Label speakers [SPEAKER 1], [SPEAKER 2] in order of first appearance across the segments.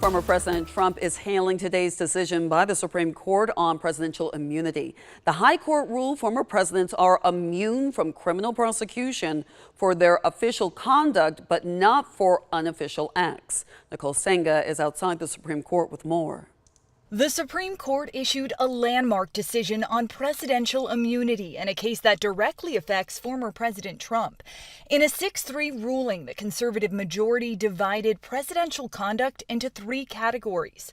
[SPEAKER 1] Former President Trump is hailing today's decision by the Supreme Court on presidential immunity. The High Court ruled former presidents are immune from criminal prosecution for their official conduct, but not for unofficial acts. Nicole Senga is outside the Supreme Court with more.
[SPEAKER 2] The Supreme Court issued a landmark decision on presidential immunity in a case that directly affects former President Trump. In a 6-3 ruling, the conservative majority divided presidential conduct into 3 categories.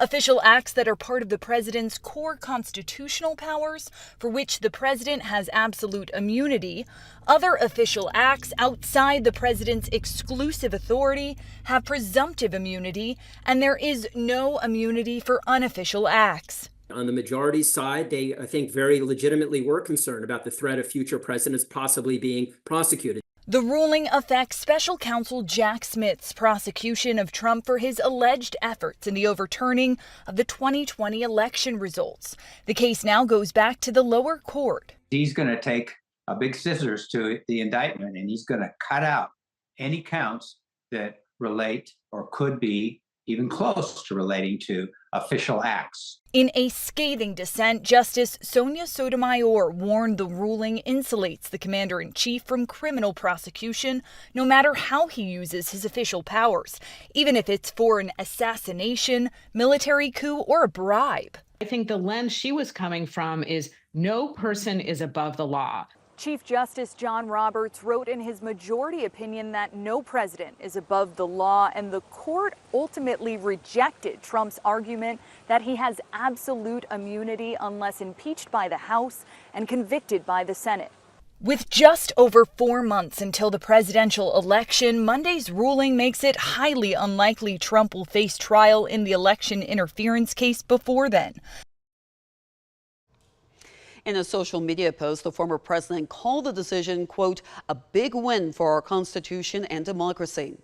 [SPEAKER 2] Official acts that are part of the president's core constitutional powers, for which the president has absolute immunity. Other official acts outside the president's exclusive authority have presumptive immunity, and there is no immunity for unofficial acts.
[SPEAKER 3] On the majority side, they, I think, very legitimately were concerned about the threat of future presidents possibly being prosecuted.
[SPEAKER 2] The ruling affects special counsel Jack Smith's prosecution of Trump for his alleged efforts in the overturning of the 2020 election results. The case now goes back to the lower court.
[SPEAKER 4] He's going to take a big scissors to the indictment, and he's going to cut out any counts that relate or could be even close to relating to official acts.
[SPEAKER 2] In a scathing dissent, Justice Sonia Sotomayor warned the ruling insulates the commander-in-chief from criminal prosecution, no matter how he uses his official powers, even if it's for an assassination, military coup, or a bribe.
[SPEAKER 5] I think the lens she was coming from is no person is above the law.
[SPEAKER 2] Chief Justice John Roberts wrote in his majority opinion that no president is above the law, and the court ultimately rejected Trump's argument that he has absolute immunity unless impeached by the House and convicted by the Senate. With just over 4 months until the presidential election, Monday's ruling makes it highly unlikely Trump will face trial in the election interference case before then.
[SPEAKER 1] In a social media post, the former president called the decision, quote, a big win for our Constitution and democracy.